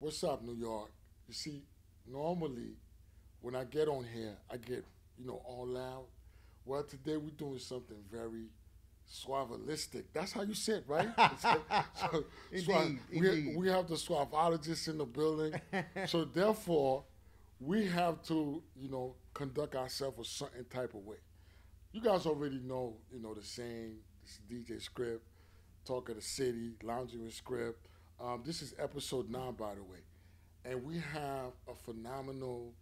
What's up, New York? You see, normally when I get on here, I get, all loud. Well, today we're doing something very suavelistic. That's how you say it, right? So, Indeed, indeed. we have the suavologist in the building. So therefore, we have to, conduct ourselves a certain type of way. You guys already know, the saying, this is DJ Scripz, Talk of the City, Lounging with Scripz. This is episode 9, by the way. And we have a phenomenal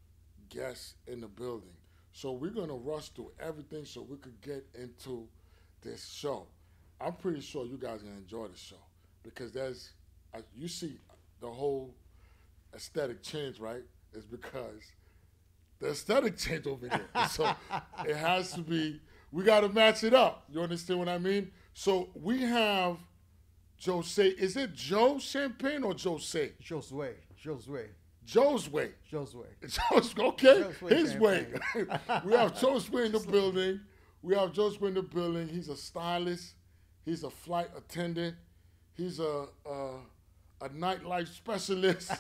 guest in the building. So we're going to rush through everything so we could get into this show. I'm pretty sure you guys are going to enjoy the show because you see the whole aesthetic change, right? It's because the aesthetic change over there. So it has to be, we got to match it up. You understand what I mean? So we have Josue. Is it Joe Champagne or Josue? Josue. Josue. Josue. Josue. Okay, Josue his way. Champagne. We have Josue in the building. We have Josue in the building. He's a stylist. He's a flight attendant. He's a nightlife specialist.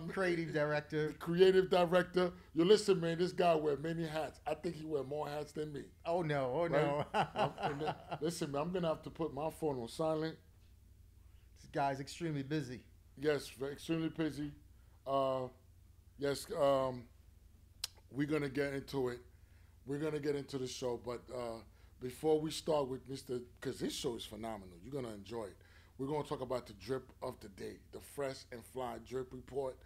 Creative director. Creative director. You listen, man, this guy wears many hats. I think he wears more hats than me. Oh, no. Oh, Right? no. Listen, man, I'm going to have to put my phone on silent. This guy's extremely busy. Yes, extremely busy. Yes, we're going to get into it. We're going to get into the show, but before we start with because this show is phenomenal. You're going to enjoy it. We're going to talk about the drip of the day, the fresh and fly drip report.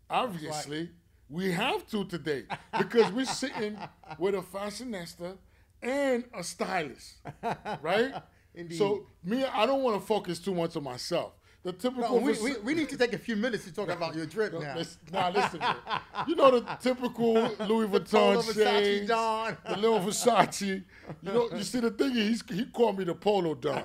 Obviously, right. We have to today because we're sitting with a fashionista and a stylist, right? Indeed. So I don't want to focus too much on myself. The typical. No, we need to take a few minutes to talk about your drip now. Listen, man. You know the typical Louis Vuitton shades, Don. the little Versace. You see the thing is, he called me the Polo Don.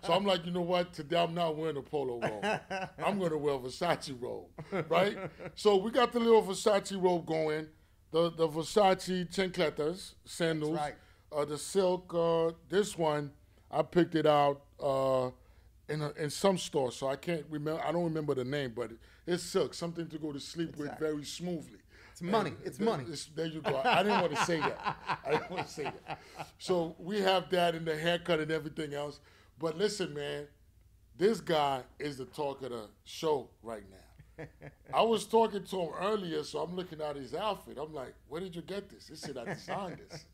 So I'm like, you know what? Today I'm not wearing a polo robe. I'm going to wear a Versace robe, right? So we got the little Versace robe going, the Versace chancletas, sandals, That's right. the silk. This one, I picked it out. In some store, so I can't remember. I don't remember the name, but it's silk, something to go to sleep with very smoothly. It's money. It's money. There you go. I didn't want to say that. So we have that in the haircut and everything else. But listen, man, this guy is the talk of the show right now. I was talking to him earlier, so I'm looking at his outfit. I'm like, where did you get this? He said, I designed this.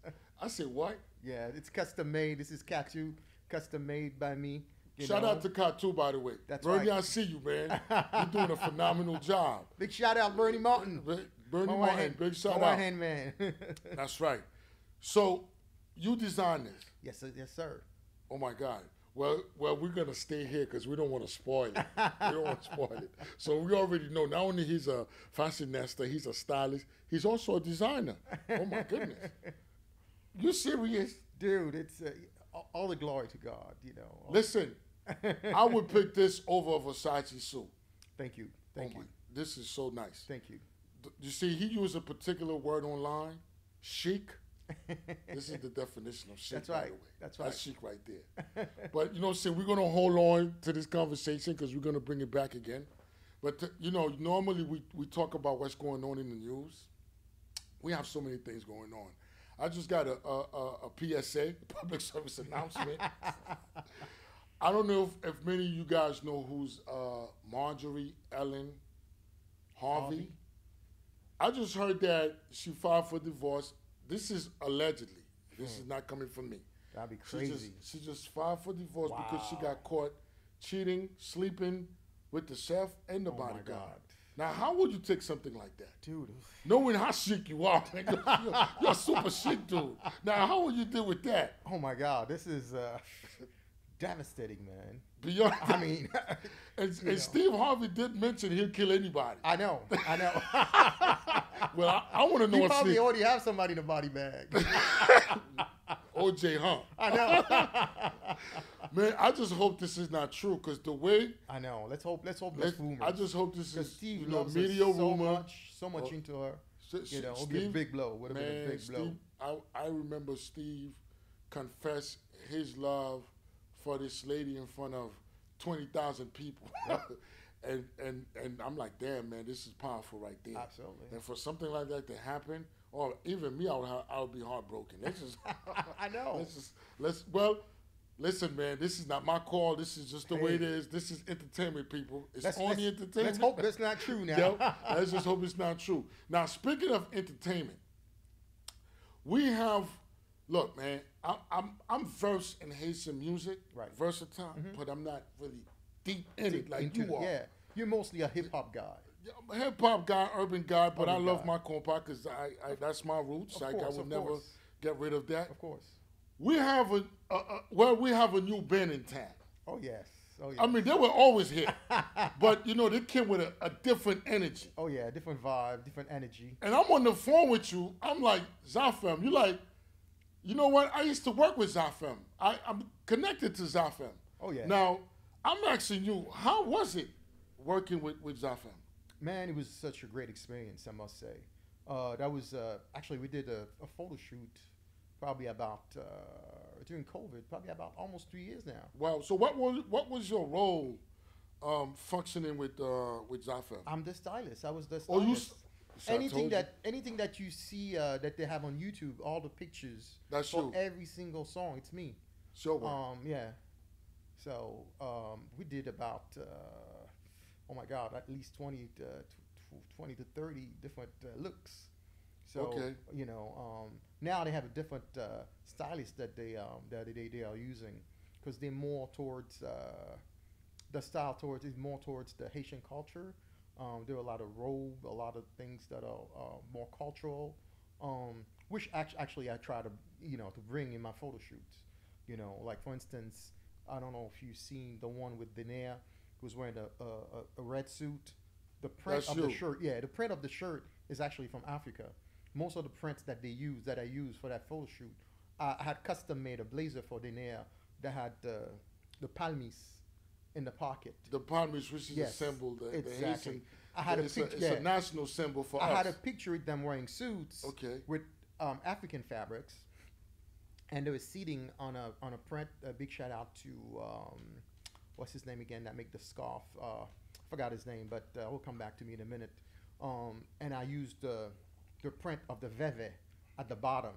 I said, what? Yeah, it's custom made. This is Catou, custom made by me. Shout out to Catou, by the way. That's Bernie, right. I see you, man. You're doing a phenomenal job. Big shout out, Bernie Martin. Bernie My Martin, hand, big shout my out. hand man. That's right. So, you designed this. Yes, sir. Yes, sir. Oh, my God. Well, we're going to stay here because we don't want to spoil it. We don't want to spoil it. So, we already know not only he's a fashionista, he's a stylist, he's also a designer. Oh, my goodness. You serious? Dude, it's all the glory to God, Listen, I would pick this over a Versace suit. Thank you. Thank you. This is so nice. Thank you. You see, he used a particular word online, chic. This is the definition of chic, That's by right. the way. That's right. That's chic right there. But, we're going to hold on to this conversation because we're going to bring it back again. But, normally we talk about what's going on in the news. We have so many things going on. I just got a PSA, public service announcement. I don't know if many of you guys know who's Marjorie Ellen Harvey. I just heard that she filed for divorce. This is allegedly. This is not coming from me. That'd be crazy. She just filed for divorce because she got caught cheating, sleeping with the chef and the bodyguard. God. Now, how would you take something like that? Dude. Knowing how chic you are, man. You're a super chic dude. Now, how would you deal with that? Oh, my God. This is devastating, man. Beyond, I mean, and Steve Harvey did mention he'll kill anybody. I know. Well, I want to know You if probably Steve, already have somebody in a body bag. OJ, huh? I know. Man, I just hope this is not true because the way I know. Let's hope that's rumors. I just hope this Because is Steve loves media her so rumor. so much into her. It'll be a Steve, big blow. Would have been a big Steve, blow. I remember Steve confess his love for this lady in front of 20,000 people. and I'm like, damn, man, this is powerful right there. Absolutely. And for something like that to happen, or even me, I would be heartbroken. Let's just, I know. well, listen, man, this is not my call. This is just the way it is. This is entertainment, people. It's only entertainment. Let's hope it's not true now. Yep. Let's just hope it's not true. Now, speaking of entertainment, we have, look, man, I'm versed in Haitian music, Right. versatile, but I'm not really deep in it like you are. Yeah, you're mostly a hip hop guy. I'm a hip hop guy, urban guy, but I Urban love guy. my compa because I that's my roots. I would never course. get rid of that. Of course. We have we have a new band in town. Oh yes. Oh yes. I mean, they were always here, but you know they came with a different energy. Oh yeah, different vibe, different energy. And I'm on the phone with you. I'm like, Zafem, you like, you know what? I used to work with Zafem. I'm connected to Zafem. Oh yeah. Now, I'm asking you, how was it working with Zafem? Man, it was such a great experience, I must say. That was actually we did a photo shoot probably about during COVID, probably about almost 3 years now. Wow. So what was your role functioning with Zafem? I'm the stylist. I was the Oh, you. stylist. So I told you. Anything that you see that they have on YouTube, all the pictures That's for you. every single song, it's me. Sure. Work. Yeah. So we did about oh my God, at least 20 to 30 different looks. So Okay. you know, now they have a different stylist that they are using because they're more towards the style towards is more towards the Haitian culture. There are a lot of robe, a lot of things that are more cultural, which actually I try to to bring in my photo shoots. You know, like for instance, I don't know if you've seen the one with Danair, who's wearing a red suit. The print That's of the you. shirt, yeah, the print of the shirt is actually from Africa. Most of the prints that I used for that photo shoot, I had custom made a blazer for Danair that had the palmis in the pocket. The palmis, which is a symbol, the exactly. Haitian. I had it's a picture. It's a national symbol for us. I had a picture of them wearing suits Okay. with African fabrics, and they were seating on a print. A big shout out to what's his name again? That make the scarf. Forgot his name, but will come back to me in a minute. And I used the print of the veve at the bottom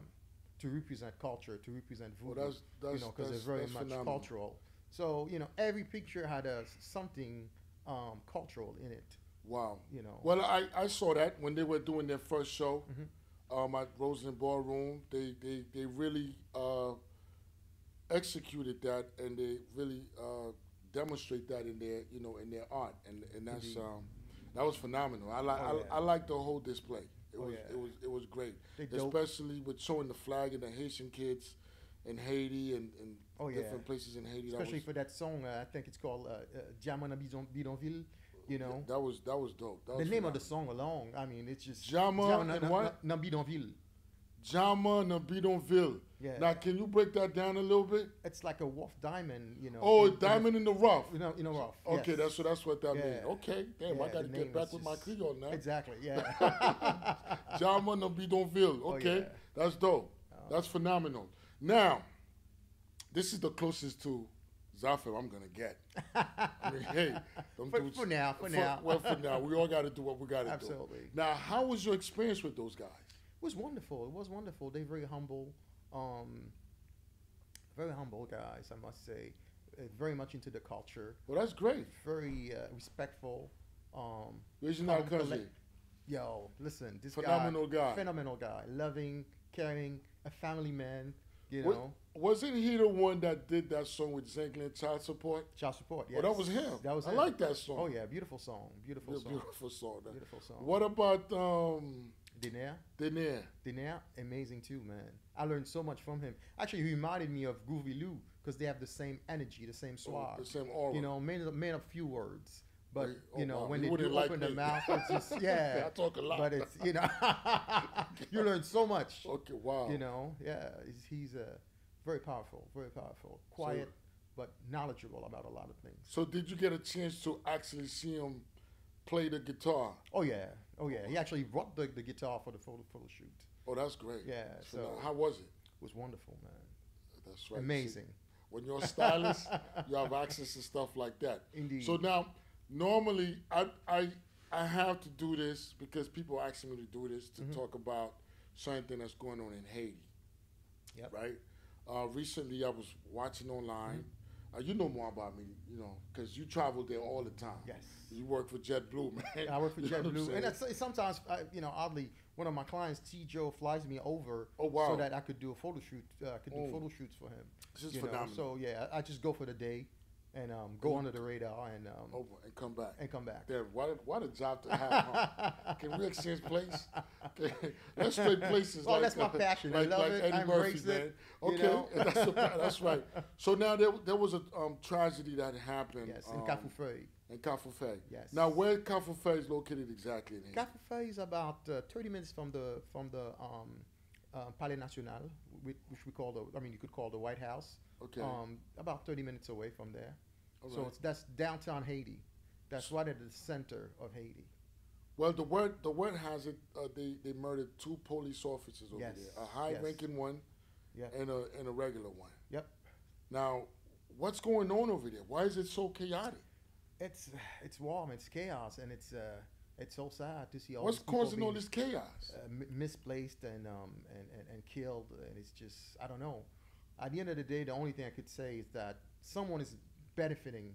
to represent culture, to represent voodoo. Well, that's because it's very much phenomenal. cultural. So every picture had something cultural in it. Wow. You know. Well, I saw that when they were doing their first show at Rosen Ballroom. They really executed that, and they really demonstrate that in their in their art, and that's that was phenomenal. I like the whole display. It was great, especially with showing the flag and the Haitian kids in Haiti and different places in Haiti. Especially for that song, I think it's called Diamant Bidonville. You know, that was dope. The name of the song alone, I mean, it's just Diamant and what? Bidonville. Diamant and Bidonville. Yeah. Now, can you break that down a little bit? It's like a rough diamond, Oh, diamond in the rough. In a rough. Okay, yes. that's what that means. Okay, damn, I got to get back with my Creole now. Exactly, yeah. Diamond and Bidonville. Okay, that's dope. That's phenomenal. Now, this is the closest to Zafem I'm gonna get. I mean, hey, for now. Well, for now, we all got to do what we got to do. Absolutely. Now, how was your experience with those guys? It was wonderful. They're very humble guys, I must say. Very much into the culture. Well, that's great. Very respectful. Where's your cousin? Yo, listen, this phenomenal guy, loving, caring, a family man. You know, wasn't he the one that did that song with Zenklin, Child Support? Child Support, yes. Oh, that was him. I like that song. Oh yeah, beautiful song. Beautiful song. Beautiful song. What about Danair, amazing too, man. I learned so much from him. Actually, he reminded me of Groovy Lou because they have the same energy, the same swag. The same aura. You know, man of few words. But, wow. when they do open their mouth, it's just, I talk a lot. But it's, you learn so much. Okay, wow. He's very powerful, quiet, but knowledgeable about a lot of things. So did you get a chance to actually see him play the guitar? Oh, yeah. He actually brought the guitar for the photo shoot. Oh, that's great. Yeah. So how was it? It was wonderful, man. That's right. Amazing. See, when you're a stylist, you have access to stuff like that. Indeed. So now, normally I have to do this because people are asking me to do this to talk about something that's going on in Haiti. Yep. Right. Recently, I was watching online. You know more about me, because you travel there all the time. Yes. You work for JetBlue, man. I work for You know what I'm JetBlue, saying? and sometimes, oddly, one of my clients, T. Joe, flies me over Oh, wow. so that I could do a photo shoot. Do photo shoots for him. This is you know? phenomenal. So yeah, I just go for the day, and go under the radar and Over and come back. Damn, what a job to have, huh? Can we exchange place? Let's trade places. Oh, that's my passion. I love it. Eddie I Murphy, embrace man. it. Okay, that's right. So now there was a tragedy that happened. Yes, in Catou. In Catou. Yes. Now, where Catou is located exactly in Haiti? Catou is about 30 minutes from the Palais National, which we call you could call the White House. Okay. About 30 minutes away from there. All So right. that's downtown Haiti. That's right at the center of Haiti. Well, the word has it. They murdered 2 police officers over Yes. there. A high-ranking one Yep. and a regular one. Yep. Now, what's going on over there? Why is it so chaotic? It's warm. It's chaos, and it's so sad to see all What's these people causing all being, this chaos? misplaced and killed, and it's just, I don't know. At the end of the day, the only thing I could say is that someone is benefiting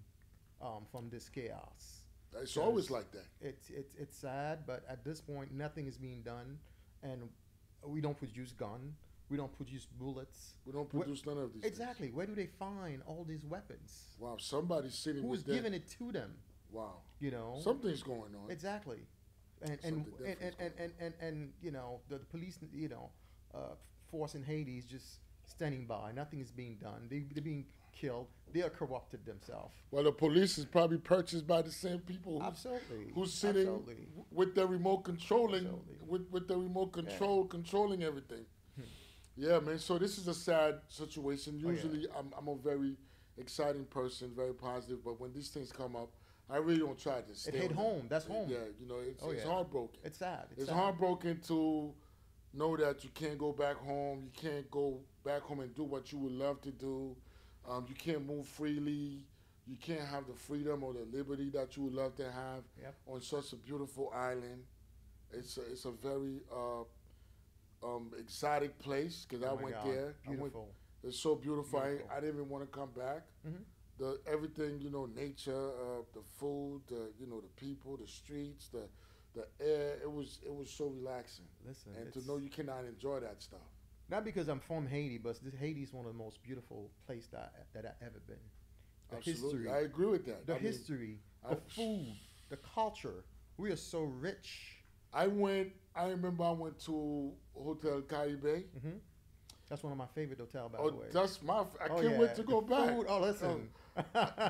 from this chaos. It's always like that. It's sad, but at this point, nothing is being done, and we don't produce gun, we don't produce bullets. We don't produce none of these Exactly. Where do they find all these weapons? things. Wow, somebody's sitting Who's with that. giving it to them? Wow. You know, Something's going on. exactly. And Something definitely is and the police force in Haiti is just standing by. Nothing is being done. They're being killed. They are corrupted themselves. Well, the police is probably purchased by the same people Absolutely. who's sitting Absolutely. with their remote controlling, Absolutely. with the remote controlling everything. Yeah, man. So this is a sad situation. Oh, yeah. Usually, I'm a very exciting person, very positive. But when these things come up, I really don't try to stay. It hit on home. That's home. Yeah, it's heartbroken. It's sad. It's sad. heartbroken to know that you can't go back home. You can't go back home and do what you would love to do. You can't move freely. You can't have the freedom or the liberty that you would love to have Yep. on such a beautiful island. It's a very exotic place because I Oh my went God. there. Beautiful. It's so beautiful. Beautiful. I didn't even want to come back. Mhm. The everything, nature, the food, the people, the streets, the air. It was so relaxing. Listen, And to it's- know you cannot enjoy that stuff. Not because I'm from Haiti, but Haiti is one of the most beautiful places that I've ever been. The Absolutely, history, I agree with that. the I mean, history, I- the food, the culture. We are so rich. I remember I went to Hotel Caribe. Hmm. That's one of my favorite hotels, by Oh, the way. that's I Oh, can't yeah. wait to go The back. food, oh, listen.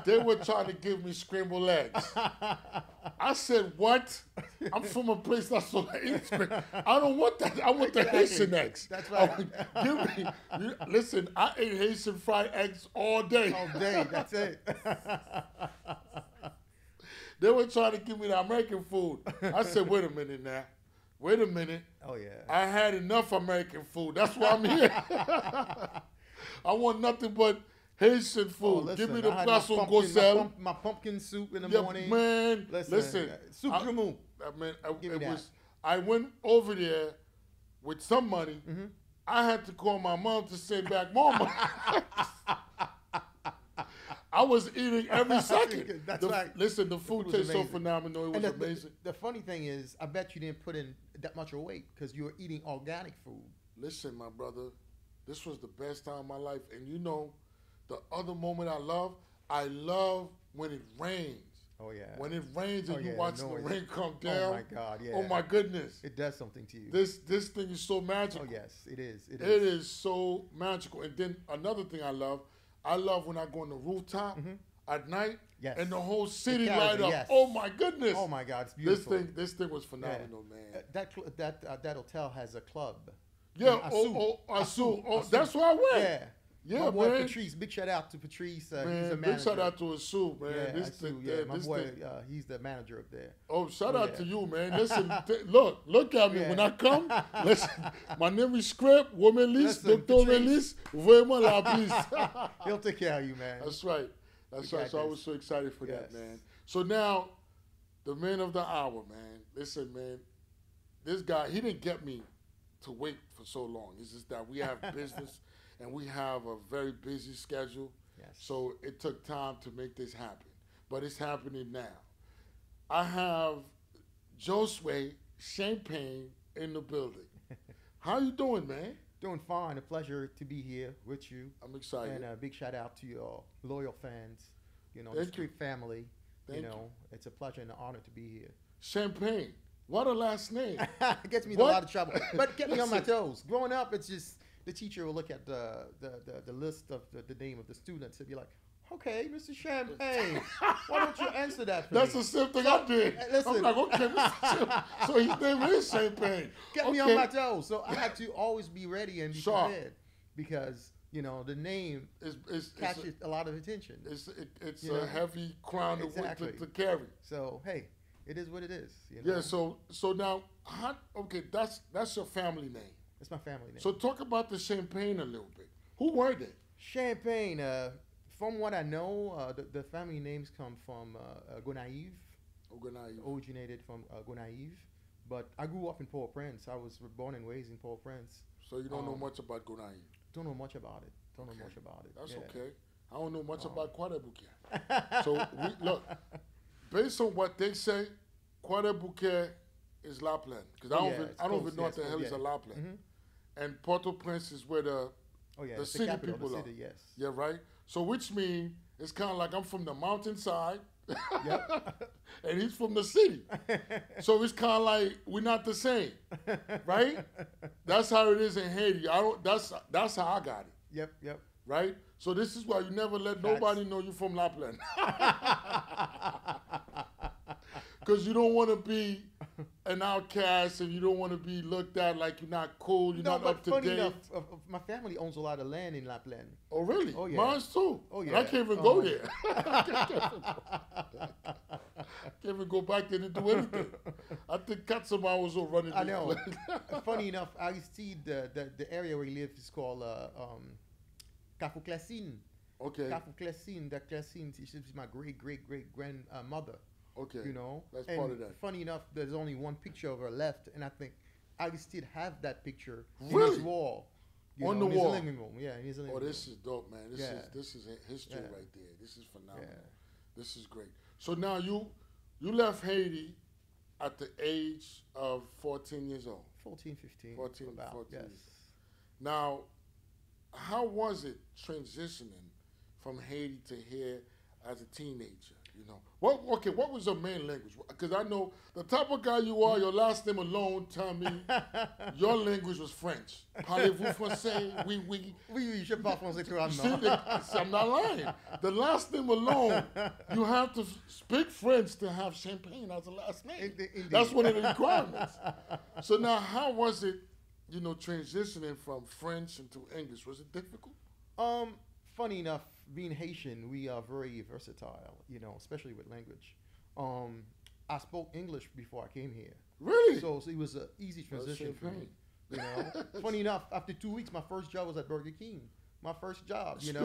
They were trying to give me scrambled eggs. I said, "What? I'm from a place that's so I don't want that. I want the Exactly. Haitian eggs. That's I right. want- give me. Listen, I ate Haitian fried eggs all day. All day. That's it. They were trying to give me the American food. I said, "Wait a minute now. Wait a minute. Oh yeah. I had enough American food. That's why I'm here. I want nothing but Haitian Oh, food. listen, Give me the I had poisson my goselle. my pumpkin soup in the Yeah, morning. man. Listen, I soup joumou. mean, Give me it that. was. I went over there with some money. Mm-hmm. I had to call my mom to send back more money. I was eating every second. That's right. Listen, the food was tastes so amazing. phenomenal. It was And amazing. the funny thing is, I bet you didn't put in that much of weight because you were eating organic food. Listen, my brother, this was the best time of my life. And the other moment I love when it rains. Oh yeah. When it rains and Oh, you yeah, watch the the noise. rain come Oh down. my God, yeah. Oh my goodness. It does something to you. This thing is so magical. Oh yes, it is. It It is. is so magical. And then another thing I love when I go on the rooftop at night Yes. and the whole city Caribe, light up. yes. Oh my goodness. Oh my God, it's This beautiful. this thing was phenomenal, man. That hotel has a club. Yeah, Asu. Asu. Oh, Asu. that's where I went. Yeah. Yeah, my boy man. Patrice, big shout out to Patrice. He's Man, the big manager. shout out to Asu, man. Yeah, This Asu, thing, yeah, my this boy, thing. he's the manager up there. Oh, shout Oh, out yeah. to you, man. Listen, look at me. Yeah. When I come, listen, my name is Scripz, woman list, Listen, doctor Patrice. list, vraiment la police. He'll take care of you, man. That's right. That's We right. got So I this. was so excited for that, Yes. man. So now, the man of the hour, man. Listen, man. This guy, he didn't get me to wait for so long. It's just that we have business and we have a very busy schedule. Yes. So it took time to make this happen. But it's happening now. I have Josue Champagne in the building. How you doing, man? Doing fine. A pleasure to be here with you. I'm excited. And a big shout out to your loyal fans. You know, Thank the Street family. Thank you know, it's a pleasure and an honor to be here. Champagne. What a last name. It gets me in a lot of trouble. But get me on my toes. Growing up, it's just the teacher will look at the list of the name of the students and be like, okay, Mr. Champagne, why don't you answer that for That's me? the same thing I did. Listen. I'm like, okay, Mr. Champagne. So his name is Champagne. Get me on my toes. So I had to always be ready and be Sure. prepared because, you know, the name catches a lot of attention. It's a heavy crown Exactly. to carry. So, hey, it is what it is. You know? Yeah, so now, that's your family name. It's my family name. So talk about the Champagne a little bit. Who were they? Champagne, from what I know, the family names come from Gonaive. Organize. Originated from Gonaive. But I grew up in Port-au-Prince. I was born and raised in Port-au-Prince. So you don't know much about Gonaive. Don't know much about it. Don't know much about it. That's Yeah. okay. I don't know much about Kwadebuke. So look, based on what they say, Kwadebuke is Lapland. Because I don't even know what the hell is a Lapland. Mm-hmm. And Port-au-Prince is where the it's city the capital people of the city, are. yes. Yeah, right? So which means it's kind of like I'm from the mountainside. Yep. And he's from the city. So it's kind of like we're not the same. Right? That's how it is in Haiti. That's how I got it. Yep. Right? So this is why you never let nobody know you're from Lapland. Because you don't want to be an outcast and you don't want to be looked at like you're not cool, you're not up to funny date. enough, my family owns a lot of land in Lapland. Oh, really? Oh, yeah. Mine's too. Oh, yeah. And I can't even go there. Can't even go back there and do anything. I think Katsuma was all running. I know. Funny enough, I see the area where he lives is called Catou. Okay. Catou, that Classine, she's my great grandmother. Okay. You know? That's and part of that. Funny enough, there's only one picture of her left, and I think Aristide have that picture Really? in his wall. On the in wall? his living room. Yeah, in his living room. Oh, this is dope, man. This is history Yeah. right there. This is phenomenal. Yeah. This is great. So now you left Haiti at the age of 14 years old. 14, 15. 14, about, 14 yes. years. Now, how was it transitioning from Haiti to here as a teenager? You know, what was your main language? Because I know the type of guy you are, your last name alone tell me your language was French. Parlez-vous français? Oui. Oui, je parle français See, I'm not lying. The last name alone, you have to speak French to have Champagne as a last name. Indeed. That's one of the requirements. So now, how was it, you know, transitioning from French into English? Was it difficult? Funny enough, being Haitian, we are very versatile, you know, especially with language. I spoke English before I came here. Really? So it was an easy transition for me. Champagne. You know, funny enough, after 2 weeks, my first job was at Burger King. My first job, you know.